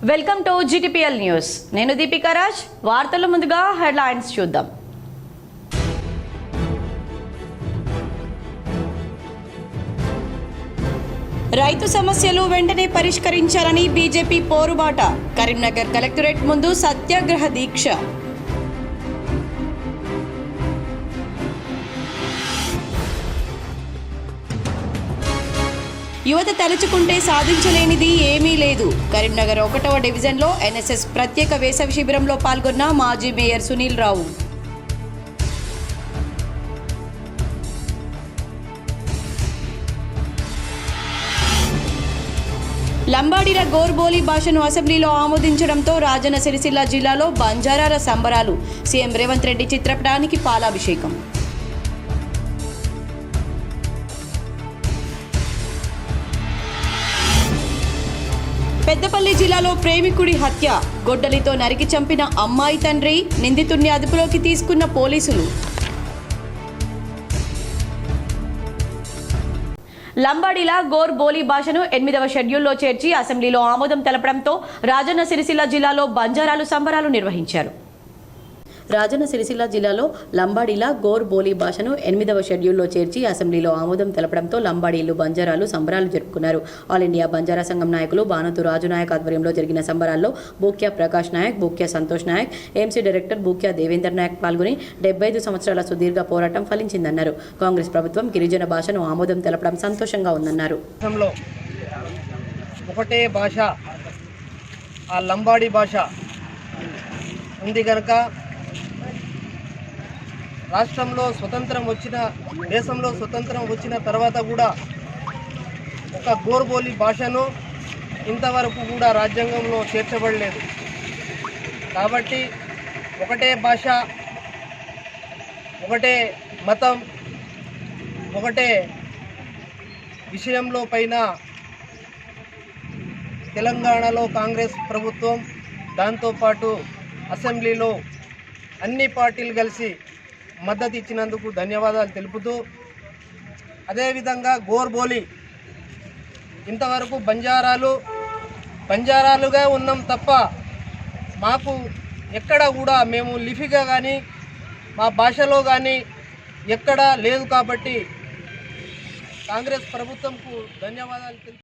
Welcome to GTPL news. నేను దీపికా రాజ్. వార్తల ముందుగా హెడ్లైన్స్ చూద్దాం. రైతు సమస్యలు వెంటనే పరిష్కరించాలని బీజేపీ పోరుబాట. కరీంనగర్ కలెక్టరేట్ ముందు సత్యాగ్రహ దీక్ష. యువత తలుచుకుంటే సాధించలేనిది ఏమీ లేదు. కరీంనగర్ 1వ డివిజన్లో NSS ప్రత్యేక వేసవి శిబిరంలో పాల్గొన్న మాజీ మేయర్ సునీల్ రావు. లంబాడీల గోర్బోలి భాషను అసెంబ్లీలో ఆమోదించడంతో రాజన్న సిరిసిల్ల జిల్లాలో బంజారాల సంబరాలు. సీఎం రేవంత్ రెడ్డి చిత్రపటానికి పాలాభిషేకం. పెద్దపల్లి జిల్లాలో ప్రేమికుడి హత్య. గొడ్డలితో నరికి చంపిన అమ్మాయి తండ్రి, నిందితుడిని అదుపులోకి తీసుకున్న పోలీసులు. లంబాడీల గోర్ బోలీ భాషను 8వ షెడ్యూల్లో చేర్చి అసెంబ్లీలో ఆమోదం తెలపడంతో రాజన్న సిరిసిల్ల జిల్లాలో బంజారాలు సంబరాలు నిర్వహించారు. రాజన్న సిరిసిల్ల జిల్లాలో లంబాడీల గోర్ బోలీ భాషను 8వ షెడ్యూల్లో చేర్చి అసెంబ్లీలో ఆమోదం తెలపడంతో లంబాడీలు బంజారాలు సంబరాలు జరుపుకున్నారు. ఆల్ ఇండియా బంజారా సంఘం నాయకులు బానతు రాజు నాయక్ ఆధ్వర్యంలో జరిగిన సంబరాల్లో బూక్యా ప్రకాష్ నాయక్, బూక్యా సంతోష్ నాయక్, ఏఎంసీ డైరెక్టర్ బూక్యా దేవేందర్ నాయక్ పాల్గొని 75 సంవత్సరాల సుదీర్ఘ పోరాటం ఫలించిందన్నారు. కాంగ్రెస్ ప్రభుత్వం గిరిజన భాషను ఆమోదం తెలపడం సంతోషంగా ఉందన్నారు. ఒకటే భాష, ఆ లంబాడీ భాష ఉంది కనుక రాష్ట్రంలో దేశంలో స్వతంత్రం వచ్చిన తర్వాత కూడా ఒక గోర్బోలి భాషను ఇంతవరకు కూడా రాజ్యాంగంలో చేర్చబడలేదు. కాబట్టి ఒకటే భాష, ఒకటే మతం, ఒకటే విషయంలో పైన తెలంగాణలో కాంగ్రెస్ ప్రభుత్వం, దాంతోపాటు అసెంబ్లీలో అన్ని పార్టీలు కలిసి మద్దతు ఇచ్చినందుకు ధన్యవాదాలు తెలుపుతూ, అదేవిధంగా గోర్బోలి ఇంతవరకు బంజారాలుగా ఉన్నాం తప్ప మాకు ఎక్కడ కూడా మేము లిపిగా కానీ మా భాషలో కానీ ఎక్కడా లేదు. కాబట్టి కాంగ్రెస్ ప్రభుత్వంకు ధన్యవాదాలు తెలుపు.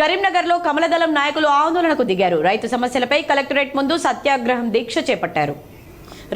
కరీంనగర్లో కమలదళం నాయకులు ఆందోళనకు దిగారు. రైతు సమస్యలపై కలెక్టరేట్ ముందు సత్యాగ్రహం దీక్ష చేపట్టారు.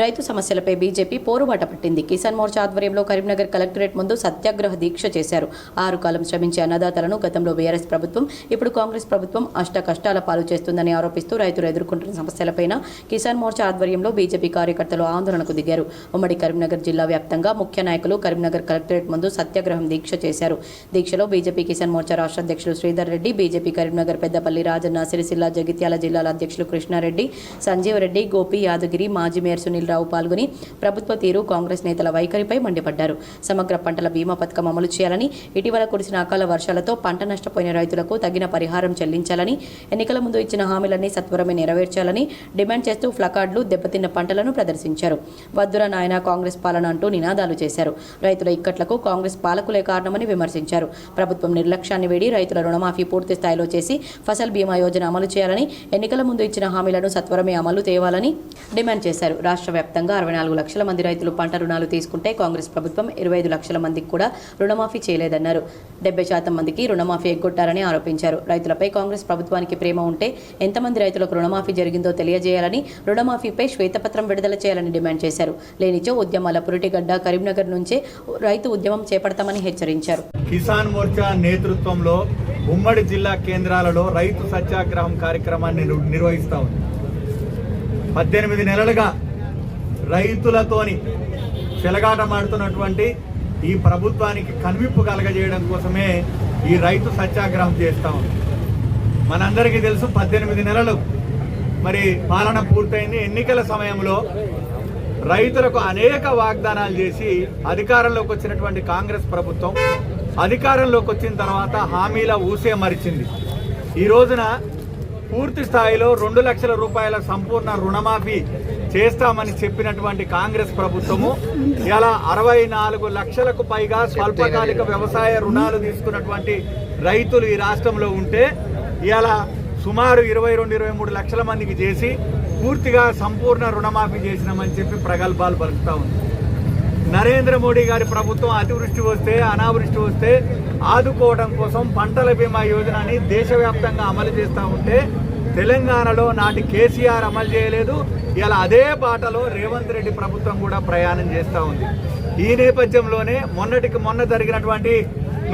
రైతు సమస్యలపై బీజేపీ పోరుబాట పట్టింది. కిసాన్ మోర్చా ఆధ్వర్యంలో కరీంనగర్ కలెక్టరేట్ ముందు సత్యాగ్రహ దీక్ష చేశారు. 6 కాలం శ్రమించే అన్నదాతలను గతంలో బీఆర్ఎస్ ప్రభుత్వం, ఇప్పుడు కాంగ్రెస్ ప్రభుత్వం అష్ట కష్టాల పాలు చేస్తుందని ఆరోపిస్తూ రైతులు ఎదుర్కొంటున్న సమస్యలపైన కిసాన్ మోర్చా ఆధ్వర్యంలో బీజేపీ కార్యకర్తలు ఆందోళనకు దిగారు. ఉమ్మడి కరీంనగర్ జిల్లా వ్యాప్తంగా ముఖ్య నాయకులు కరీంనగర్ కలెక్టరేట్ ముందు సత్యాగ్రహం దీక్ష చేశారు. దీక్షలో బీజేపీ కిసాన్ మోర్చా రాష్ట్ర అధ్యక్షులు శ్రీధర్ రెడ్డి, బీజేపీ కరీంనగర్, పెద్దపల్లి, రాజన్న సిరిసిల్ల, జగిత్యాల జిల్లాల అధ్యక్షులు కృష్ణారెడ్డి, సంజీవ్ రెడ్డి, గోపి, యాదగిరి, మాజీ మేయర్ సునీల్ రావు పాల్గొని ప్రభుత్వ తీరు, కాంగ్రెస్ నేతల వైఖరిపై మండిపడ్డారు. సమగ్ర పంటల బీమా పథకం అమలు చేయాలని, ఇటీవల కురిసిన అకాల వర్షాలతో పంట నష్టపోయిన రైతులకు తగిన పరిహారం చెల్లించాలని, ఎన్నికల ముందు ఇచ్చిన హామీలన్నీ సత్వరమే నెరవేర్చాలని డిమాండ్ చేస్తూ ప్లకార్డులు, దెబ్బతిన్న పంటలను ప్రదర్శించారు. వద్దుర నాయన కాంగ్రెస్ పాలన అంటూ నినాదాలు చేశారు. రైతుల ఇక్కట్లకు కాంగ్రెస్ పాలకులే కారణమని విమర్శించారు. ప్రభుత్వం నిర్లక్ష్యాన్ని వేడి రైతుల రుణమాఫీ పూర్తి స్థాయిలో చేసి ఫసల్ బీమా యోజన అమలు చేయాలని, ఎన్నికల ముందు ఇచ్చిన హామీలను సత్వరమే అమలు తేవాలని డిమాండ్ చేశారు. రాష్ట్ర వ్యాప్తంగా 64 లక్షల మంది రైతులు పంట రుణాలు తీసుకుంటే కాంగ్రెస్ ప్రభుత్వం 25 లక్షల మందికి కూడా రుణమాఫీ చేయలేదన్నారు. 70% మందికి రుణమాఫీ ఎగ్గొట్టారని ఆరోపించారు. రైతులపై కాంగ్రెస్ ప్రభుత్వానికి ప్రేమ ఉంటే ఎంతమంది రైతులకు రుణమాఫీ జరిగిందో తెలియజేయాలని, రుణమాఫీపై శ్వేతపత్రం విడుదల చేయాలని డిమాండ్ చేశారు. లేనిచో ఉద్యమాల పురిటిగడ్డ కరీంనగర్ నుంచే రైతు ఉద్యమం చేపడతామని హెచ్చరించారు. కిసాన్ మోర్చా నేతృత్వంలో ఉమ్మడి జిల్లా కేంద్రాలలో రైతు సత్యాగ్రహం కార్యక్రమాన్ని నిర్వహిస్తా ఉంది. 18 నెలలుగా రైతులతోని చెలగాటమాడుతున్నటువంటి ఈ ప్రభుత్వానికి కనువిప్పు కలగజేయడం కోసమే ఈ రైతు సత్యాగ్రహం చేస్తా ఉంది. మనందరికీ తెలుసు, 18 నెలలు మరి పాలన పూర్తయింది. ఎన్నికల సమయంలో రైతులకు అనేక వాగ్దానాలు చేసి అధికారంలోకి వచ్చినటువంటి కాంగ్రెస్ ప్రభుత్వం అధికారంలోకి వచ్చిన తర్వాత హామీల ఊసే మరిచింది. ఈ రోజున పూర్తి స్థాయిలో 2 లక్షల రూపాయల సంపూర్ణ రుణమాఫీ చేస్తామని చెప్పినటువంటి కాంగ్రెస్ ప్రభుత్వము ఇలా 64 లక్షలకు పైగా స్వల్పకాలిక వ్యవసాయ రుణాలు తీసుకున్నటువంటి రైతులు ఈ రాష్ట్రంలో ఉంటే ఇలా సుమారు 22-23 లక్షల మందికి చేసి పూర్తిగా సంపూర్ణ రుణమాఫీ చేసినామని చెప్పి ప్రగల్భాలు పలుకుతా ఉంది. నరేంద్ర మోడీ గారి ప్రభుత్వం అతివృష్టి వస్తే అనావృష్టి వస్తే ఆదుకోవడం కోసం పంటల బీమా యోజనని దేశవ్యాప్తంగా అమలు చేస్తూ ఉంటే తెలంగాణలో నాటి కేసీఆర్ అమలు చేయలేదు. ఇలా అదే బాటలో రేవంత్ రెడ్డి ప్రభుత్వం కూడా ప్రయాణం చేస్తూ ఉంది. ఈ నేపథ్యంలోనే మొన్నటికి మొన్న జరిగినటువంటి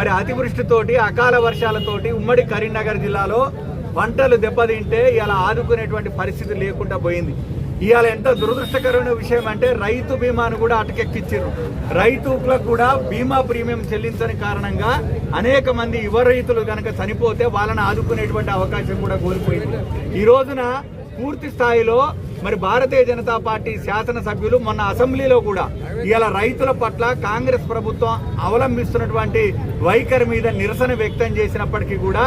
మరి అతివృష్టితోటి అకాల వర్షాలతోటి ఉమ్మడి కరీంనగర్ జిల్లాలో పంటలు దెబ్బతింటే ఇలా ఆదుకునేటువంటి పరిస్థితి లేకుండా పోయింది. ఇవాళ ఎంత దురదృష్టకరమైన విషయం అంటే రైతు బీమాను కూడా అటకెక్కించారు. రైతులకు కూడా బీమా ప్రీమియం చెల్లించని కారణంగా అనేక మంది యువ రైతులు కనుక చనిపోతే వాళ్ళని ఆదుకునేటువంటి అవకాశం కూడా కోల్పోయింది. ఈ రోజున పూర్తి స్థాయిలో మరి భారతీయ జనతా పార్టీ శాసనసభ్యులు మొన్న అసెంబ్లీలో కూడా ఇవాళ రైతుల పట్ల కాంగ్రెస్ ప్రభుత్వం అవలంబిస్తున్నటువంటి వైఖరి మీద నిరసన వ్యక్తం చేసినప్పటికీ కూడా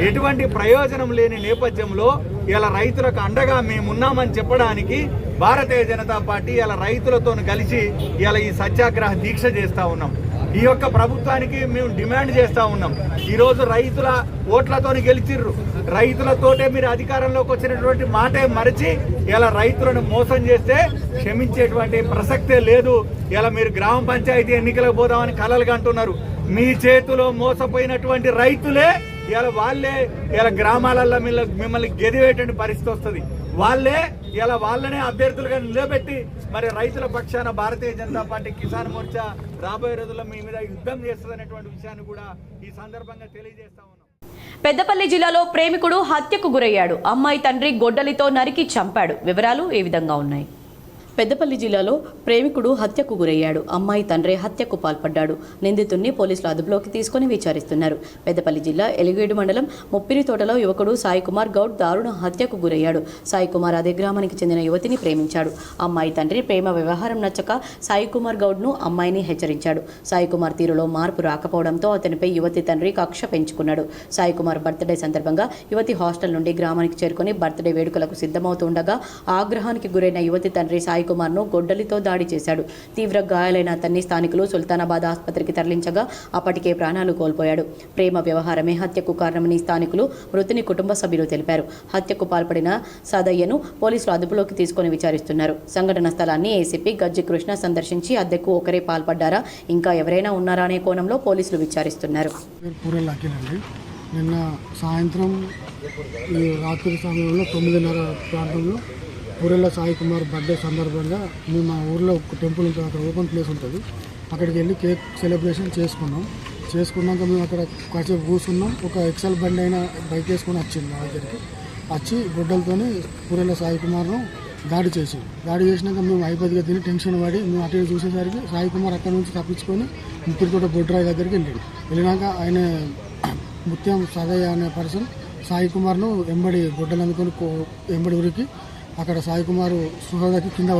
ఎటువంటి ప్రయోజనం లేని నేపథ్యంలో ఇలా రైతులకు అండగా మేమున్నామని చెప్పడానికి భారతీయ జనతా పార్టీ ఇలా రైతులతో కలిసి ఇలా ఈ సత్యాగ్రహ దీక్ష చేస్తూ ఉన్నాం. ఈ యొక్క ప్రభుత్వానికి మేము డిమాండ్ చేస్తూ ఉన్నాం. ఈరోజు రైతుల ఓట్లతో గెలిచిర్రు, రైతులతోటే మీరు అధికారంలోకి వచ్చినటువంటి మాటే మరచి ఇలా రైతులను మోసం చేస్తే క్షమించేటువంటి ప్రసక్తే లేదు. ఇలా మీరు గ్రామ పంచాయతీ ఎన్నికలకు పోదామని కలలు కంటున్నారు. మీ చేతిలో మోసపోయినటువంటి రైతులే ఇలా వాళ్ళే ఇలా గ్రామాలలో మిమ్మల్ని గెదివేటువంటి పరిస్థితి వస్తుంది. వాళ్ళనే అభ్యర్థులుగా నిలబెట్టి మరి రైతుల పక్షాన భారతీయ జనతా పార్టీ కిసాన్ మోర్చా రాబోయే రోజుల్లో మీ మీద యుద్ధం చేస్తుందనేటువంటి విషయాన్ని కూడా ఈ సందర్భంగా తెలియజేస్తా ఉన్నాం. పెద్దపల్లి జిల్లాలో ప్రేమికుడు హత్యకు గురయ్యాడు. అమ్మాయి తండ్రి గొడ్డలితో నరికి చంపాడు. వివరాలు ఈ విధంగా ఉన్నాయి. పెద్దపల్లి జిల్లాలో ప్రేమికుడు హత్యకు గురయ్యాడు. అమ్మాయి తండ్రి హత్యకు పాల్పడ్డాడు. నిందితుడిని పోలీసులు అదుపులోకి తీసుకుని విచారిస్తున్నారు. పెద్దపల్లి జిల్లా ఎలిగేడు మండలం ముప్పిరితోటలో యువకుడు సాయి కుమార్ గౌడ్ దారుణ హత్యకు గురయ్యాడు. సాయి కుమార్ అదే గ్రామానికి చెందిన యువతిని ప్రేమించాడు. అమ్మాయి తండ్రి ప్రేమ వ్యవహారం నచ్చక సాయి కుమార్ గౌడ్ను అమ్మాయిని హెచ్చరించాడు. సాయి కుమార్ తీరులో మార్పు రాకపోవడంతో అతనిపై యువతి తండ్రి కక్ష పెంచుకున్నాడు. సాయి కుమార్ బర్త్డే సందర్భంగా యువతి హాస్టల్ నుండి గ్రామానికి చేరుకుని బర్త్డే వేడుకలకు సిద్ధమవుతుండగా ఆగ్రహానికి గురైన యువతి తండ్రి సాయి కుమార్ను గొడ్డలితో దాడి చేశాడు. తీవ్ర గాయాలైన అతన్ని స్థానికులు సుల్తానాబాద్ ఆసుపత్రికి తరలించగా అప్పటికే ప్రాణాలు కోల్పోయాడు. ప్రేమ వ్యవహారమే హత్యకు కారణమని స్థానికులు మృతుని కుటుంబ సభ్యులు తెలిపారు. హత్యకు పాల్పడిన సదయ్యను పోలీసులు అదుపులోకి తీసుకుని విచారిస్తున్నారు. సంఘటన స్థలాన్ని ఏసీపీ గజ్జి కృష్ణ సందర్శించి హత్యకు ఒకరే పాల్పడ్డారా, ఇంకా ఎవరైనా ఉన్నారా అనే కోణంలో పోలీసులు విచారిస్తున్నారు. నిన్న సాయంత్రం రాత్రి సమయంలో 9:30 ప్రాంతంలో పూరెల్ల సాయి కుమార్ బర్త్డే సందర్భంగా మేము మా ఊర్లో ఒక టెంపుల్ ఉంటుంది, అక్కడ ఓపెన్ ప్లేస్ ఉంటుంది, అక్కడికి వెళ్ళి కేక్ సెలబ్రేషన్ చేసుకున్నాక మేము అక్కడ కాసేపు కూర్చున్నాం. ఒక ఎక్సెల్ బండి అయినా బైక్ వేసుకొని వచ్చింది మా దగ్గరికి. వచ్చి గుడ్డలతోని పూరెల్ల సాయి కుమార్ను దాడి చేసినాక మేము అయిపోద్దిగా తిని టెన్షన్ పడి మేము అటు చూసేసరికి సాయి కుమార్ అక్కడ నుంచి తప్పించుకొని ముప్పిరితోట బొడ్రాయి దగ్గరికి వెళ్ళినాక ఆయన ముత్యం సదయ్య అనే పర్సన్ సాయి కుమార్ను ఎంబడి గుడ్డలు అందుకొని ఎంబడి ఉరికి అక్కడ సాయి కుమార్ సుహృదకి కింద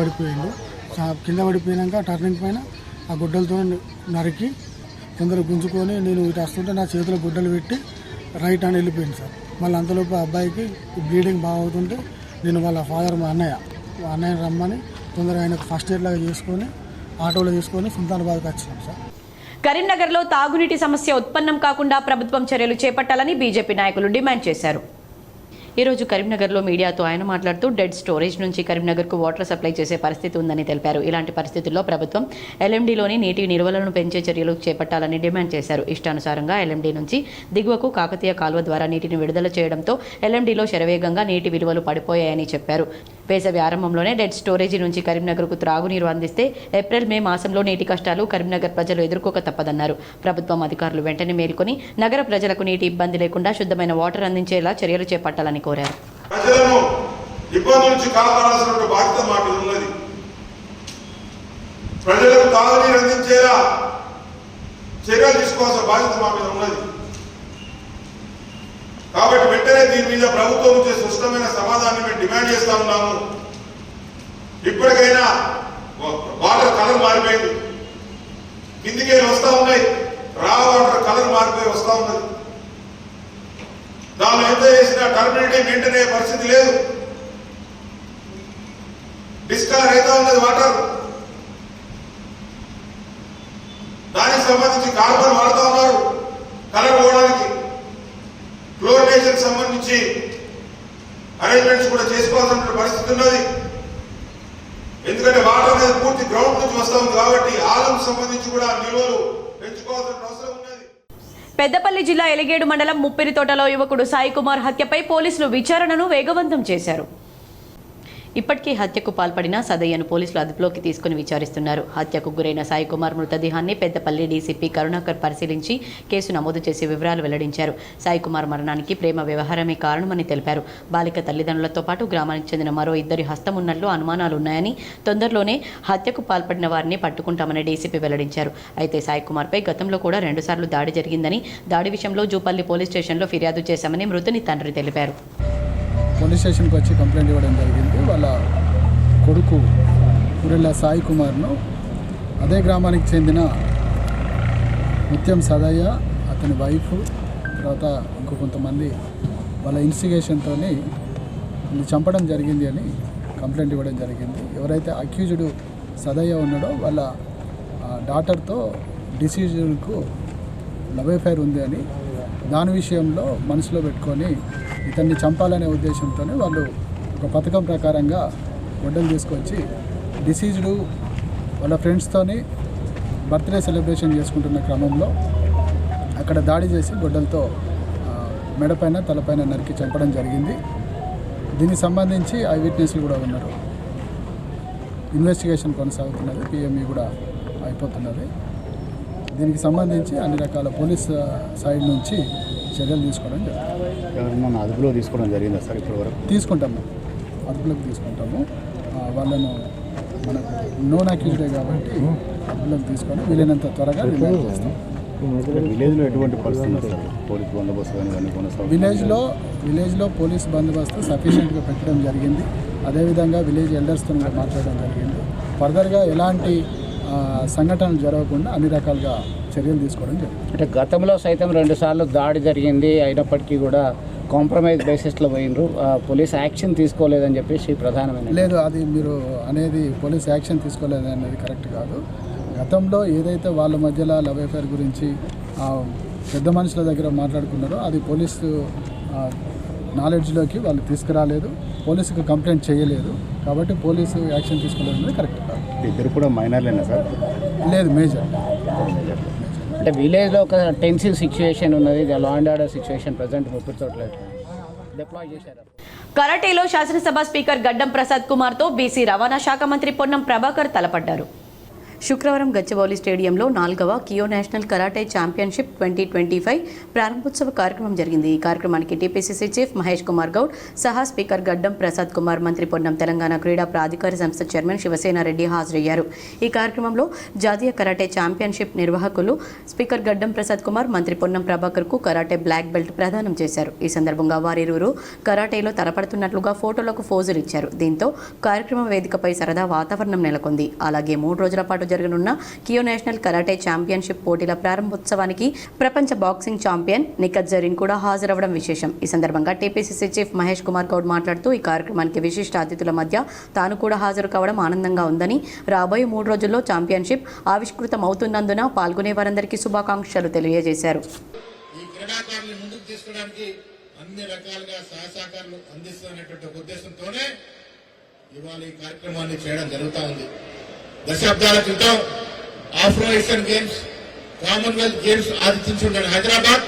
పడిపోయినాక టర్నింగ్ పైన ఆ గుడ్డలతో నరికి కొందరు గుంజుకొని నేను ఇటు వస్తుంటే నా చేతిలో గుడ్డలు పెట్టి రైట్ అని వెళ్ళిపోయింది సార్. మళ్ళీ అంతలోపు అబ్బాయికి బ్లీడింగ్ బాగా అవుతుంటే నేను వాళ్ళ ఫాదర్ మా అన్నయ్య రమ్మని తొందరగా ఆయనకు ఫస్ట్ ఎయిడ్ లాగా చేసుకొని ఆటోలో తీసుకొని సుల్తానాబాద్కి వచ్చినాం సార్. కరీంనగర్లో తాగునీటి సమస్య ఉత్పన్నం కాకుండా ప్రభుత్వం చర్యలు చేపట్టాలని బీజేపీ నాయకులు డిమాండ్ చేశారు. ఈరోజు కరీంనగర్లో మీడియాతో ఆయన మాట్లాడుతూ డెడ్ స్టోరేజ్ నుంచి కరీంనగర్కు వాటర్ సప్లై చేసే పరిస్థితి ఉందని తెలిపారు. ఇలాంటి పరిస్థితుల్లో ప్రభుత్వం ఎల్ఎండీలోని నీటి నిల్వలను పెంచే చర్యలు చేపట్టాలని డిమాండ్ చేశారు. ఇష్టానుసారంగా ఎల్ఎండీ నుంచి దిగువకు కాకతీయ కాలువ ద్వారా నీటిని విడుదల చేయడంతో ఎల్ఎండీలో శరవేగంగా నీటి విలువలు పడిపోయాయని చెప్పారు. వేసవి ఆరంభంలోనే డెడ్ స్టోరేజీ నుంచి కరీంనగర్కు త్రాగునీరు అందిస్తే ఏప్రిల్ మే మాసంలో నీటి కష్టాలు కరీంనగర్ ప్రజలు ఎదుర్కోక తప్పదన్నారు. ప్రభుత్వం అధికారులు వెంటనే మేల్కొని నగర ప్రజలకు నీటి ఇబ్బంది లేకుండా శుద్ధమైన వాటర్ అందించేలా చర్యలు చేపట్టాలని కోరారు. ప్రజలను ఇబ్బందుల నుంచి కాపాడాల్సిన బాధ్యత మా మీద ఉన్నది. ప్రజలకు తాగునీరు అందించేలా చర్యలు తీసుకోవాల్సిన బాధ్యత మా మీద ఉన్నది. కాబట్టి వెంటనే దీని మీద ప్రభుత్వం నుంచి స్పష్టమైన సమాధానం మేము డిమాండ్ చేస్తా ఉన్నాము. ఇప్పటికైనా వాటర్ కలర్ మారిపోయింది, కిందికి వస్తూ ఉన్నాయి, రా వాటర్ కలర్ మారిపోయి వస్తూ ఉన్నది. దానిలో ఎంత చేసినా టర్మినేటివ్ మెయింటైన్ అయ్యే పరిస్థితి లేదు. డిస్కలర్ అవుతా ఉన్నది వాటర్. దానికి సంబంధించి కార్బన్ వాడుతూ ఉన్నారు. అరేంజ్మెంట్స్ కూడా చేసుకోవాల్సిన పరిస్థితి ఉన్నది. ఎందుకంటే వాటర్ అనేది పూర్తి గ్రౌండ్ నుంచి వస్తా ఉంది కాబట్టి ఆలకు సంబంధించి కూడా నిల్వలు పెంచుకోవాల్సిన అవసరం ఉన్నది. పెద్దపల్లి జిల్లా ఎలిగేడు మండలం ముప్పిరితోటలో యువకుడు సాయి కుమార్ హత్యపై పోలీసులు విచారణను వేగవంతం చేశారు. ఇప్పటికే హత్యకు పాల్పడిన సదయ్యను పోలీసులు అదుపులోకి తీసుకుని విచారిస్తున్నారు. హత్యకు గురైన సాయి కుమార్ మృతదేహాన్ని పెద్దపల్లి డీసీపీ కరుణాకర్ పరిశీలించి కేసు నమోదు చేసి వివరాలు వెల్లడించారు. సాయి కుమార్ మరణానికి ప్రేమ వ్యవహారమే కారణమని తెలిపారు. బాలిక తల్లిదండ్రులతో పాటు గ్రామానికి చెందిన మరో 2 హస్తం ఉన్నట్లు అనుమానాలున్నాయని, తొందరలోనే హత్యకు పాల్పడిన వారిని పట్టుకుంటామని డీసీపీ వెల్లడించారు. అయితే సాయి కుమార్పై గతంలో కూడా 2 సార్లు దాడి జరిగిందని, దాడి విషయంలో జూపల్లి పోలీస్ స్టేషన్లో ఫిర్యాదు చేశామని మృతుని తండ్రి తెలిపారు. పోలీస్ స్టేషన్కి వచ్చి కంప్లైంట్ ఇవ్వడం జరిగింది. వాళ్ళ కొడుకు కురెల్ల సాయి కుమార్ను అదే గ్రామానికి చెందిన ముత్యం సదయ్య, అతని వైఫ్, తర్వాత ఇంకో కొంతమంది వాళ్ళ ఇన్స్టిగేషన్తో చంపడం జరిగింది అని కంప్లైంట్ ఇవ్వడం జరిగింది. ఎవరైతే అక్యూజ్డ్ సదయ్య ఉన్నాడో వాళ్ళ డాటర్తో డిసీజ్కు లవ్ అఫైర్ ఉంది అని, దాని విషయంలో మనసులో పెట్టుకొని ఇతన్ని చంపాలనే ఉద్దేశంతో వాళ్ళు ఒక పథకం ప్రకారంగా గొడ్డలు తీసుకొచ్చి డిసీజ్డ్ వాళ్ళ ఫ్రెండ్స్తోని బర్త్డే సెలబ్రేషన్ చేసుకుంటున్న క్రమంలో అక్కడ దాడి చేసి గొడ్డలతో మెడపైన తలపైన నరికి చంపడం జరిగింది. దీనికి సంబంధించి ఐ విట్నెస్లు కూడా ఉన్నారు. ఇన్వెస్టిగేషన్ కొనసాగుతున్నది, పిఎంఈ కూడా అయిపోతున్నది. దీనికి సంబంధించి అన్ని రకాల పోలీస్ సైడ్ నుంచి చర్యలు తీసుకోవడం జరుగుతుంది. అదుపులో తీసుకోవడం జరిగిందా సార్? ఇప్పటి వరకు తీసుకుంటాము, అదుపులోకి తీసుకుంటాము. వాళ్ళను మనకు నోన్ అక్యూజ్డే కాబట్టి అదుపులోకి తీసుకొని వీలైనంత త్వరగా రిమాండ్ చేస్తాం. విలేజ్లో ఎటువంటి పరిస్థితి సార్? పోలీస్ బందోబస్తు కానీ కొనసాగుతుంది? విలేజ్లో పోలీస్ బందోబస్తు సఫిషియెంట్గా పెట్టడం జరిగింది. అదేవిధంగా విలేజ్ ఎల్డర్స్తో కూడా మాట్లాడడం జరిగింది. ఫర్దర్గా ఎలాంటి సంఘటనలు జరగకుండా అన్ని రకాలుగా చర్యలు తీసుకోవడం జరిగింది. అంటే గతంలో సైతం 2 సార్లు దాడి జరిగింది, అయినప్పటికీ కూడా కాంప్రమైజ్ బేసిస్లో పోయినరు, పోలీస్ యాక్షన్ తీసుకోలేదని చెప్పేసి ప్రధానమైన. లేదు, అది మీరు అనేది పోలీస్ యాక్షన్ తీసుకోలేదు అనేది కరెక్ట్ కాదు. గతంలో ఏదైతే వాళ్ళ మధ్యలో లవ్ అఫైర్ గురించి పెద్ద మనుషుల దగ్గర మాట్లాడుకున్నారో అది పోలీసు నాలెడ్జ్లోకి వాళ్ళు తీసుకురాలేదు, పోలీసుకు కంప్లైంట్ చేయలేదు. కాబట్టి పోలీసు యాక్షన్ తీసుకోలేదు అనేది కరెక్ట్ కాదు. ఇద్దరు కూడా మైనర్లేనా సార్? లేదు, మేజర్. అంటే విలేజ్లో ఒక టెన్సివ్ సిచ్యువేషన్ ఉన్నది, law and order situation present ముప్పిరితోటలో డిప్లాయ్ చేశారు. కరాటేలో శాసనసభ స్పీకర్ గడ్డం ప్రసాద్ కుమార్తో బీసీ రవాణా శాఖ మంత్రి పొన్నం ప్రభాకర్ తలపడ్డారు. శుక్రవారం గచ్చిబౌలి స్టేడియంలో 4వ కియో నేషనల్ కరాటే ఛాంపియన్షిప్ 2025 ప్రారంభోత్సవ కార్యక్రమం జరిగింది. ఈ కార్యక్రమానికి టీపీసీసీ చీఫ్ మహేష్ కుమార్ గౌడ్ సహా స్పీకర్ గడ్డం ప్రసాద్ కుమార్, మంత్రి పొన్నం, తెలంగాణ క్రీడా ప్రాధికార సంస్థ చైర్మన్ శివసేనారెడ్డి హాజరయ్యారు. ఈ కార్యక్రమంలో జాతీయ కరాటే ఛాంపియన్షిప్ నిర్వాహకులు స్పీకర్ గడ్డం ప్రసాద్ కుమార్, మంత్రి పొన్నం ప్రభాకర్కు కరాటే బ్లాక్ బెల్ట్ ప్రదానం చేశారు. ఈ సందర్భంగా వారిరువురు కరాటేలో తలపడుతున్నట్లుగా ఫోటోలకు ఫోజులు ఇచ్చారు. దీంతో కార్యక్రమ వేదికపై సరదా వాతావరణం నెలకొంది. అలాగే 3 రోజుల పాటు జరగనున్న కియో నేషనల్ కరాటే ఛాంపియన్షిప్ పోటీల ప్రారంభోత్సవానికి ప్రపంచ బాక్సింగ్ ఛాంపియన్ నిఖత్ జరీన్ కూడా హాజరవడం విశేషం. ఈ సందర్భంగా టీపీసీసీ చీఫ్ మహేష్ కుమార్ గౌడ్ మాట్లాడుతూ ఈ కార్యక్రమానికి విశిష్ట అతిథుల మధ్య తాను కూడా హాజరు కావడం ఆనందంగా ఉందని, రాబోయే 3 రోజుల్లో ఛాంపియన్షిప్ ఆవిష్కృతం అవుతున్నందున పాల్గొనే వారందరికీ శుభాకాంక్షలు తెలియజేశారు. ఈ క్రీడాకారులను ముందుకు తీసుకోవడానికి అన్ని రకాలుగా సహకారాలు అందిస్తున్నటువంటి ఉద్దేశంతోనే ఇవాళ ఈ కార్యక్రమాన్ని చేయడం జరుగుతూ ఉంది. దశాబ్దాల క్రితం Afro Asian games, Commonwealth games ఆతిథ్యం హైదరాబాద్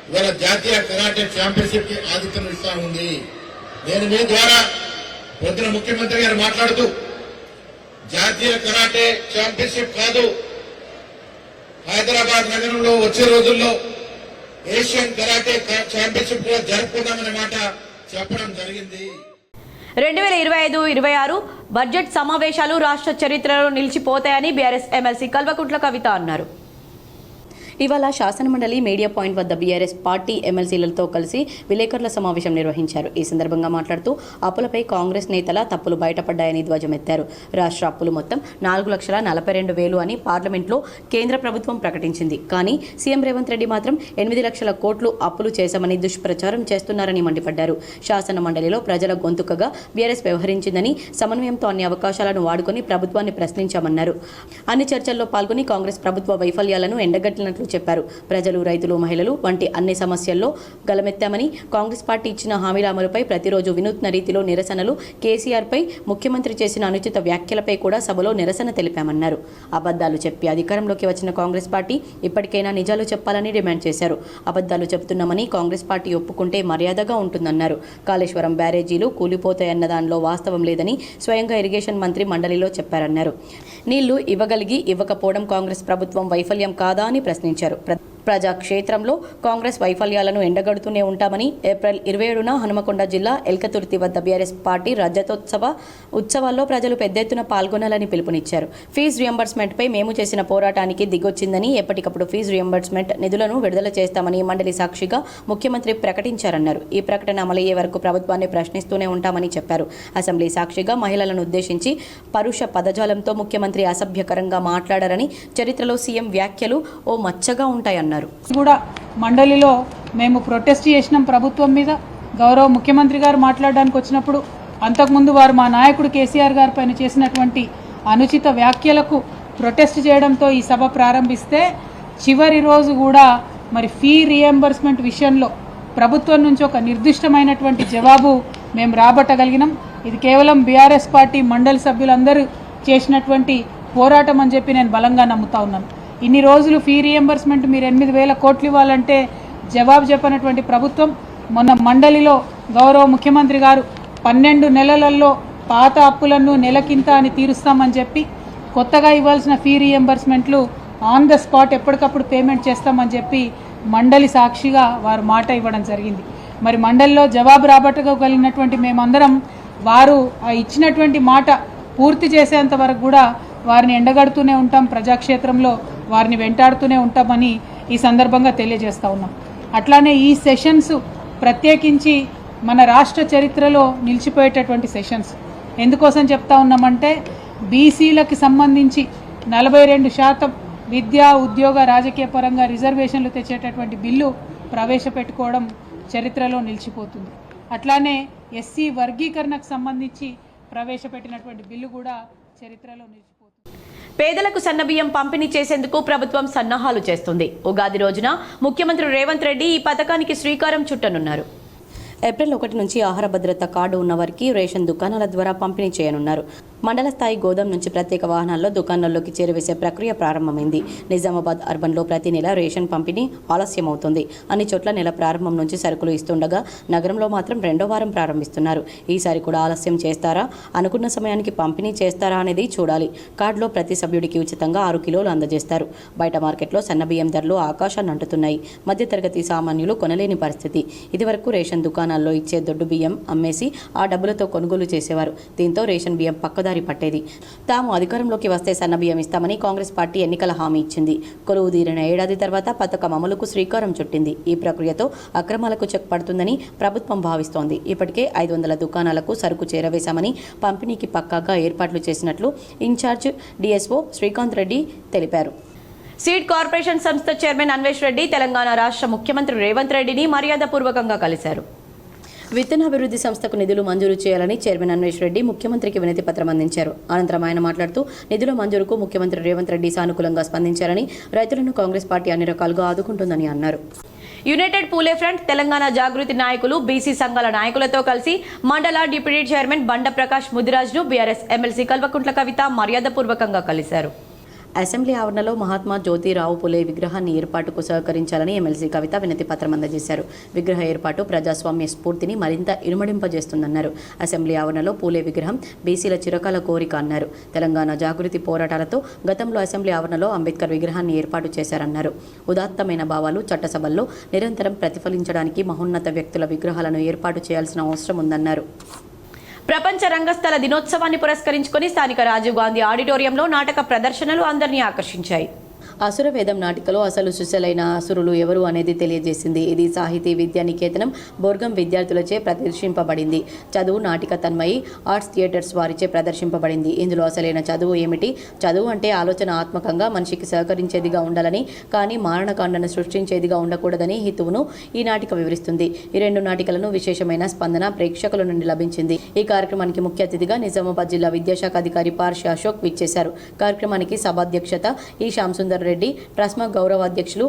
ఇవాళ జాతీయ కరాటే ఛాంపియన్షిప్ కి ఆతిథ్యం ఇస్తా ఉంది. నేను మీ ద్వారా పొద్దున ముఖ్యమంత్రి గారు మాట్లాడుతూ జాతీయ కరాటే ఛాంపియన్షిప్ కాదు, హైదరాబాద్ నగరంలో వచ్చే రోజుల్లో ఏషియన్ కరాటే ఛాంపియన్షిప్ కూడా జరుపుకుందామనే మాట చెప్పడం జరిగింది. 2025-26 బడ్జెట్ సమావేశాలు రాష్ట్ర చరిత్రలో నిలిచిపోతాయని బీఆర్ఎస్ ఎమ్మెల్సీ కల్వకుంట్ల కవిత అన్నారు. ఇవాళ శాసనమండలి మీడియా పాయింట్ వద్ద బీఆర్ఎస్ పార్టీ ఎమ్మెల్సీలతో కలిసి విలేకరుల సమావేశం నిర్వహించారు. ఈ సందర్భంగా మాట్లాడుతూ అప్పులపై కాంగ్రెస్ నేతల తప్పులు బయటపడ్డాయని ధ్వజమెత్తారు. రాష్ట్ర అప్పులు మొత్తం 4,42,000 అని పార్లమెంట్లో కేంద్ర ప్రభుత్వం ప్రకటించింది. కానీ సీఎం రేవంత్ రెడ్డి మాత్రం 8 లక్షల కోట్లు అప్పులు చేశామని దుష్ప్రచారం చేస్తున్నారని మండిపడ్డారు. శాసనమండలిలో ప్రజల గొంతుకగా బీఆర్ఎస్ వ్యవహరించిందని, సమన్వయంతో అన్ని అవకాశాలను వాడుకొని ప్రభుత్వాన్ని ప్రశ్నించామన్నారు. అన్ని చర్చల్లో పాల్గొని కాంగ్రెస్ ప్రభుత్వ వైఫల్యాలను ఎండగట్టినట్లు చెప్పారు. ప్రజలు, రైతులు, మహిళలు వంటి అన్ని సమస్యల్లో గలమెత్తామని, కాంగ్రెస్ పార్టీ ఇచ్చిన హామీల అమలుపై ప్రతిరోజు వినూత్న రీతిలో నిరసనలు, కేసీఆర్పై ముఖ్యమంత్రి చేసిన అనుచిత వ్యాఖ్యలపై కూడా సభలో నిరసన తెలిపామన్నారు. అబద్ధాలు చెప్పి అధికారంలోకి వచ్చిన కాంగ్రెస్ పార్టీ ఇప్పటికైనా నిజాలు చెప్పాలని డిమాండ్ చేశారు. అబద్ధాలు చెబుతున్నామని కాంగ్రెస్ పార్టీ ఒప్పుకుంటే మర్యాదగా ఉంటుందన్నారు. కాళేశ్వరం బ్యారేజీలు కూలిపోతాయన్న దానిలో వాస్తవం లేదని స్వయంగా ఇరిగేషన్ మంత్రి మండలిలో చెప్పారన్నారు. నీళ్లు ఇవ్వకపోవడం కాంగ్రెస్ ప్రభుత్వం వైఫల్యం కాదా అని ప్రశ్నించారు. ప్రజాక్షేత్రంలో కాంగ్రెస్ వైఫల్యాలను ఎండగడుతూనే ఉంటామని ఏప్రిల్ 27న హనుమకొండ జిల్లా ఎల్కతుర్తి వద్ద బీఆర్ఎస్ పార్టీ ఉత్సవాల్లో ప్రజలు పెద్ద ఎత్తున పాల్గొనాలని పిలుపునిచ్చారు. ఫీజు రియంబర్స్మెంట్పై మేము చేసిన పోరాటానికి దిగొచ్చిందని, ఎప్పటికప్పుడు ఫీజు రియంబర్స్మెంట్ నిధులను విడుదల చేస్తామని మండలి సాక్షిగా ముఖ్యమంత్రి ప్రకటించారన్నారు. ఈ ప్రకటన అమలయ్యే వరకు ప్రభుత్వాన్ని ప్రశ్నిస్తూనే ఉంటామని చెప్పారు. అసెంబ్లీ సాక్షిగా మహిళలను ఉద్దేశించి పరుష పదజాలంతో ముఖ్యమంత్రి అసభ్యకరంగా మాట్లాడారని, చరిత్రలో సీఎం వ్యాఖ్యలు ఓ మచ్చగా ఉంటాయన్నారు. కూడా మండలిలో మేము ప్రొటెస్ట్ చేసినాం ప్రభుత్వం మీద. గౌరవ ముఖ్యమంత్రి గారు మాట్లాడడానికి వచ్చినప్పుడు అంతకుముందు వారు మా నాయకుడు కేసీఆర్ గారి పైన చేసినటువంటి అనుచిత వ్యాఖ్యలకు ప్రొటెస్ట్ చేయడంతో ఈ సభ ప్రారంభిస్తే, చివరి రోజు కూడా మరి ఫీ రియంబర్స్మెంట్ విషయంలో ప్రభుత్వం నుంచి ఒక నిర్దిష్టమైనటువంటి జవాబు మేము రాబట్టగలిగినాం. ఇది కేవలం బీఆర్ఎస్ పార్టీ మండలి సభ్యులందరూ చేసినటువంటి పోరాటం అని చెప్పి నేను బలంగా నమ్ముతా ఉన్నాను. ఇన్ని రోజులు ఫీ రియంబర్స్మెంట్ మీరు 8,000 కోట్లు ఇవ్వాలంటే జవాబు చెప్పినటువంటి ప్రభుత్వం మొన్న మండలిలో గౌరవ ముఖ్యమంత్రి గారు 12 నెలలలో పాత అప్పులను నెలకింత అని తీరుస్తామని చెప్పి, కొత్తగా ఇవ్వాల్సిన ఫీ రియంబర్స్మెంట్లు ఆన్ ద స్పాట్ ఎప్పటికప్పుడు పేమెంట్ చేస్తామని చెప్పి మండలి సాక్షిగా వారు మాట ఇవ్వడం జరిగింది. మరి మండలిలో జవాబు రాబట్టగలిగినటువంటి మేమందరం వారు ఇచ్చినటువంటి మాట పూర్తి చేసేంత వరకు కూడా వారిని ఎండగడుతూనే ఉంటాం, ప్రజాక్షేత్రంలో వారిని వెంటాడుతూనే ఉంటామని ఈ సందర్భంగా తెలియజేస్తూ ఉన్నాం. అట్లానే ఈ సెషన్స్ ప్రత్యేకించి మన రాష్ట్ర చరిత్రలో నిలిచిపోయేటటువంటి సెషన్స్. ఎందుకోసం చెప్తా ఉన్నామంటే, బీసీలకు సంబంధించి 42% విద్యా, ఉద్యోగ, రాజకీయ పరంగా రిజర్వేషన్లు తెచ్చేటటువంటి బిల్లు ప్రవేశపెట్టుకోవడం చరిత్రలో నిలిచిపోతుంది. అట్లానే ఎస్సీ వర్గీకరణకు సంబంధించి ప్రవేశపెట్టినటువంటి బిల్లు కూడా చరిత్రలో నిలిచిపోతుంది. పేదలకు సన్నబియ్యం పంపిణీ చేసేందుకు ప్రభుత్వం సన్నాహాలు చేస్తుంది. ఉగాది రోజున ముఖ్యమంత్రి రేవంత్ రెడ్డి ఈ పథకానికి శ్రీకారం చుట్టనున్నారు. ఏప్రిల్ 1 నుంచి ఆహార భద్రత కార్డు ఉన్న వారికి రేషన్ దుకాణాల ద్వారా పంపిణీ చేయనున్నారు. మండల స్థాయి గోదాం నుంచి ప్రత్యేక వాహనాల్లో దుకాణాల్లోకి చేరవేసే ప్రక్రియ ప్రారంభమైంది. నిజామాబాద్ అర్బన్లో ప్రతి నెల రేషన్ పంపిణీ ఆలస్యమవుతుంది. అన్ని చోట్ల నెల ప్రారంభం నుంచి సరుకులు ఇస్తుండగా నగరంలో మాత్రం 2వ వారం ప్రారంభిస్తున్నారు. ఈసారి కూడా ఆలస్యం చేస్తారా, అనుకున్న సమయానికి పంపిణీ చేస్తారా అనేది చూడాలి. కార్డులో ప్రతి సభ్యుడికి ఉచితంగా 6 కిలోలు అందజేస్తారు. బయట మార్కెట్లో సన్నబియ్యం ధరలు ఆకాశాన్ని అంటుతున్నాయి. మధ్యతరగతి సామాన్యులు కొనలేని పరిస్థితి. ఇదివరకు రేషన్ దుకాణాల్లో ఇచ్చే దొడ్డు బియ్యం అమ్మేసి ఆ డబ్బులతో కొనుగోలు చేసేవారు. దీంతో రేషన్ బియ్యం పక్కదారి పట్టేది. తాము అధికారంలోకి వస్తే సన్న బియ్యం ఇస్తామని కాంగ్రెస్ పార్టీ ఎన్నికల హామీ ఇచ్చింది. కొలువు తీరిన ఏడాది తర్వాత పథకం అమలుకు శ్రీకారం చుట్టింది. ఈ ప్రక్రియతో అక్రమాలకు చెక్ పడుతుందని ప్రభుత్వం భావిస్తోంది. ఇప్పటికే 500 దుకాణాలకు సరుకు చేరవేశామని, పంపిణీకి పక్కాగా ఏర్పాట్లు చేసినట్లు ఇన్ఛార్జ్ డిఎస్ఓ శ్రీకాంత్ రెడ్డి తెలిపారు. సీడ్ కార్పొరేషన్ సంస్థ చైర్మన్ అన్వేష్ రెడ్డి తెలంగాణ రాష్ట్ర ముఖ్యమంత్రి రేవంత్ రెడ్డిని మర్యాదపూర్వకంగా కలిశారు. విత్తనాభివృద్ధి సంస్థకు నిధులు మంజూరు చేయాలని చైర్మన్ అన్వేష్ రెడ్డి ముఖ్యమంత్రికి వినతి పత్రం అందించారు. అనంతరం ఆయన మాట్లాడుతూ, నిధుల మంజూరుకు ముఖ్యమంత్రి రేవంత్ రెడ్డి సానుకూలంగా స్పందించారని, రైతులను కాంగ్రెస్ పార్టీ అన్ని రకాలుగా ఆదుకుంటుందని అన్నారు. యునైటెడ్ పూలే ఫ్రంట్, తెలంగాణ జాగృతి నాయకులు, బీసీ సంఘాల నాయకులతో కలిసి మండల డిప్యూటీ చైర్మన్ బండ ప్రకాష్ ముదిరాజ్ను బీఆర్ఎస్ ఎమ్మెల్సీ కల్వకుంట్ల కవిత మర్యాదపూర్వకంగా కలిశారు. అసెంబ్లీ ఆవరణలో మహాత్మా జ్యోతిరావు పులే విగ్రహాన్ని ఏర్పాటుకు సహకరించాలని ఎమ్మెల్సీ కవిత వినతి పత్రం అందజేశారు. విగ్రహ ఏర్పాటు ప్రజాస్వామ్య స్ఫూర్తిని మరింత ఇనుమడింపజేస్తుందన్నారు. అసెంబ్లీ ఆవరణలో పూలే విగ్రహం బీసీల చిరకాల కోరిక అన్నారు. తెలంగాణ జాగృతి పోరాటాలతో గతంలో అసెంబ్లీ ఆవరణలో అంబేద్కర్ విగ్రహాన్ని ఏర్పాటు చేశారన్నారు. ఉదాత్తమైన భావాలు చట్టసభల్లో నిరంతరం ప్రతిఫలించడానికి మహోన్నత వ్యక్తుల విగ్రహాలను ఏర్పాటు చేయాల్సిన అవసరం ఉందన్నారు. ప్రపంచ రంగస్థల దినోత్సవాన్ని పురస్కరించుకొని స్థానిక రాజీవ్ గాంధీ ఆడిటోరియంలో నాటక ప్రదర్శనలు అందరినీ ఆకర్షించాయి. అసురవేదం నాటికలో అసలు సుశలైన అసురులు ఎవరు అనేది తెలియజేసింది. ఇది సాహితీ విద్యా నికేతనం బోర్గం విద్యార్థులచే ప్రదర్శింపబడింది. చదువు నాటిక తన్మయి ఆర్ట్స్ థియేటర్స్ వారిచే ప్రదర్శింపబడింది. ఇందులో అసలైన చదువు ఏమిటి, చదువు అంటే ఆలోచన ఆత్మకంగా మనిషికి సహకరించేదిగా ఉండాలని, కానీ మారణకాండను సృష్టించేదిగా ఉండకూడదని హితువును ఈ నాటిక వివరిస్తుంది. ఈ 2 నాటికలను విశేషమైన స్పందన ప్రేక్షకుల నుండి లభించింది. ఈ కార్యక్రమానికి ముఖ్య అతిథిగా నిజామాబాద్ జిల్లా విద్యాశాఖ అధికారి పార్షి అశోక్ విచ్చేశారు. కార్యక్రమానికి సభాధ్యక్షత ఈ శ్యామ్ సుందర్ రెడ్డి, ట్రస్మా గౌరవ అధ్యక్షులు,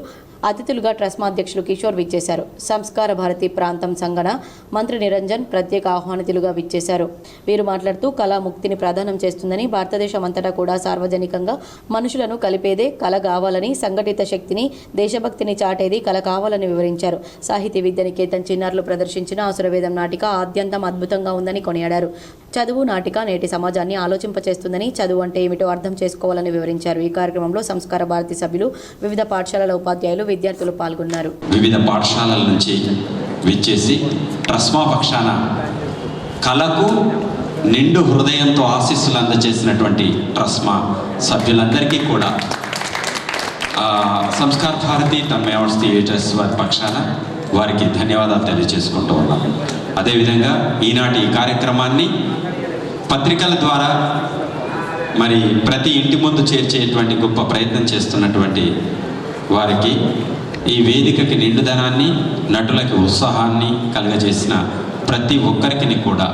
అతిథులుగా ట్రస్మా అధ్యక్షులు కిషోర్ విచ్చేశారు. సంస్కార భారతి ప్రాంతం సంఘన మంత్రి నిరంజన్ ప్రత్యేక ఆహ్వానితులుగా విచ్చేశారు. వీరు మాట్లాడుతూ కళ ముక్తిని ప్రదానం చేస్తుందని, భారతదేశం అంతటా కూడా సార్వజనికంగా మనుషులను కలిపేదే కళ కావాలని, సంఘటిత శక్తిని, దేశభక్తిని చాటేది కళ కావాలని వివరించారు. సాహితీ విద్య నికేతన్ చిన్నారులు ప్రదర్శించిన ఆసురవేదం నాటిక ఆద్యంతం అద్భుతంగా ఉందని కొనియాడారు. చదువు నాటిక నేటి సమాజాన్ని ఆలోచింపచేస్తుందని, చదువు అంటే ఏమిటో అర్థం చేసుకోవాలని వివరించారు. ఈ కార్యక్రమంలో సంస్కార భారతి సభ్యులు, వివిధ పాఠశాలల ఉపాధ్యాయులు, విద్యార్థులు పాల్గొన్నారు. వివిధ పాఠశాలల నుంచి విచ్చేసి ట్రస్మా పక్షాన కళకు నిండు హృదయంతో ఆశీస్సులు అందజేసినటువంటి ట్రస్మా సభ్యులందరికీ కూడా సంస్కార భారతి తన్మయావర్స్ థియేటర్స్ వారి పక్షాన వారికి ధన్యవాదాలు తెలియజేసుకుంటూ ఉన్నాను. అదేవిధంగా ఈనాటి ఈ కార్యక్రమాన్ని పత్రికల ద్వారా మరి ప్రతి ఇంటి ముందు చేర్చేటువంటి గొప్ప ప్రయత్నం చేస్తున్నటువంటి వారికి, ఈ వేదికకి నిండుదనాన్ని, నటులకి ఉత్సాహాన్ని కలుగజేసిన ప్రతి ఒక్కరికి కూడా,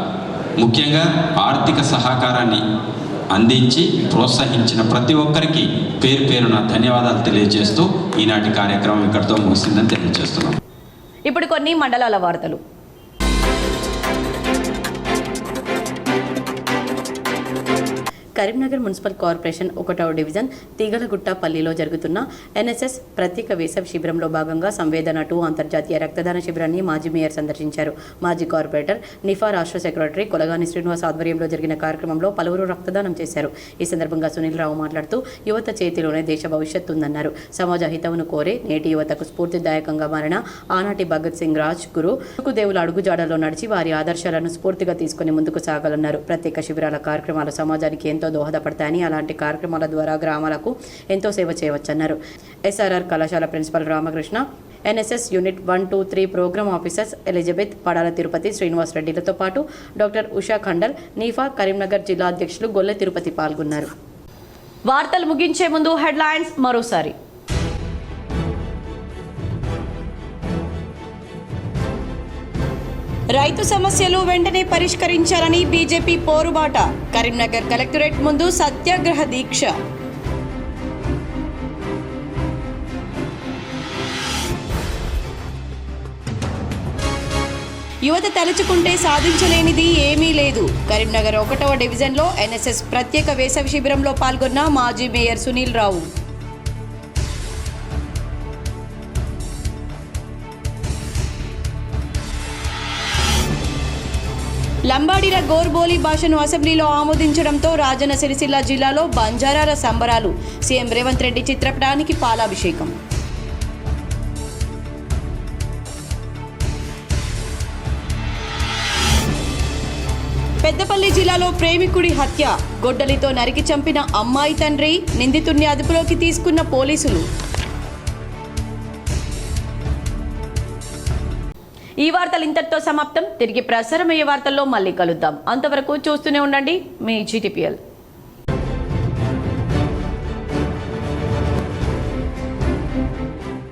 ముఖ్యంగా ఆర్థిక సహకారాన్ని అందించి ప్రోత్సహించిన ప్రతి ఒక్కరికి పేరు పేరున ధన్యవాదాలు తెలియజేస్తూ ఈనాటి కార్యక్రమం ఇక్కడితో ముగిసిందని తెలియజేస్తున్నాం. ఇప్పుడు కొన్ని మండలాల వార్తలు. కరీంనగర్ మున్సిపల్ కార్పొరేషన్ 1వ డివిజన్ తీగలగుట్టపల్లిలో జరుగుతున్న ఎన్ఎస్ఎస్ ప్రత్యేక వేసవి శిబిరంలో భాగంగా సంవేదన 2 అంతర్జాతీయ రక్తదాన శిబిరాన్ని మాజీ మేయర్ సందర్శించారు. మాజీ కార్పొరేటర్ నిఫా రాష్ట్ర సెక్రటరీ కొలగాని శ్రీనివాస్ ఆధ్వర్యంలో జరిగిన కార్యక్రమంలో పలువురు రక్తదానం చేశారు. ఈ సందర్భంగా సునీల్ రావు మాట్లాడుతూ యువత చేతిలోనే దేశ భవిష్యత్తు ఉందన్నారు. సమాజ హితవును కోరే నేటి యువతకు స్ఫూర్తిదాయకంగా మారిన ఆనాటి భగత్ సింగ్ రాజ్ గురు దేవుల అడుగుజాడలో నడిచి వారి ఆదర్శాలను స్ఫూర్తిగా తీసుకుని ముందుకు సాగాలన్నారు. ప్రత్యేక శిబిరాల కార్యక్రమాలు సమాజానికి ఎంతో దోహదపడతాయని, అలాంటి కార్యక్రమాల ద్వారా గ్రామాలకు ఎంతో సేవ చేయవచ్చన్నారు. ఎస్ఆర్ఆర్ కళాశాల principal Ramakrishna, NSS unit 1, 2, 3 programme officers Elizabeth, Padala Tirupati, Srinivas రెడ్డిలతో పాటు డాక్టర్ ఉషా ఖండల్, నీఫా, కరీంనగర్ జిల్లా అధ్యక్షులు గొల్లె తిరుపతి పాల్గొన్నారు. వార్తలు ముగించే ముందు హెడ్లైన్స్ మరోసారి. రైతు సమస్యలు వెంటనే పరిష్కరించాలని బీజేపీ పోరుబాట. కరీంనగర్ కలెక్టరేట్ ముందు సత్యాగ్రహ దీక్ష. యువత తలుచుకుంటే సాధించలేనిది ఏమీ లేదు. కరీంనగర్ 1వ డివిజన్లో ఎన్ఎస్ఎస్ ప్రత్యేక వేసవి శిబిరంలో పాల్గొన్న మాజీ మేయర్ సునీల్ రావు. లంబాడీల గోర్బోలి భాషను అసెంబ్లీలో ఆమోదించడంతో రాజన్న సిరిసిల్ల జిల్లాలో బంజారాల సంబరాలు. సీఎం రేవంత్ రెడ్డి చిత్రపటానికి పాలాభిషేకం. పెద్దపల్లి జిల్లాలో ప్రేమికుడి హత్య. గొడ్డలితో నరికి చంపిన అమ్మాయి తండ్రి, నిందితుడిని అదుపులోకి తీసుకున్న పోలీసులు. ఈ వార్తలు ఇంతటితో సమాప్తం. తిరిగి ప్రసారమయ్యే వార్తల్లో మళ్ళీ కలుద్దాం. అంతవరకు చూస్తూనే ఉండండి మీ GTPL.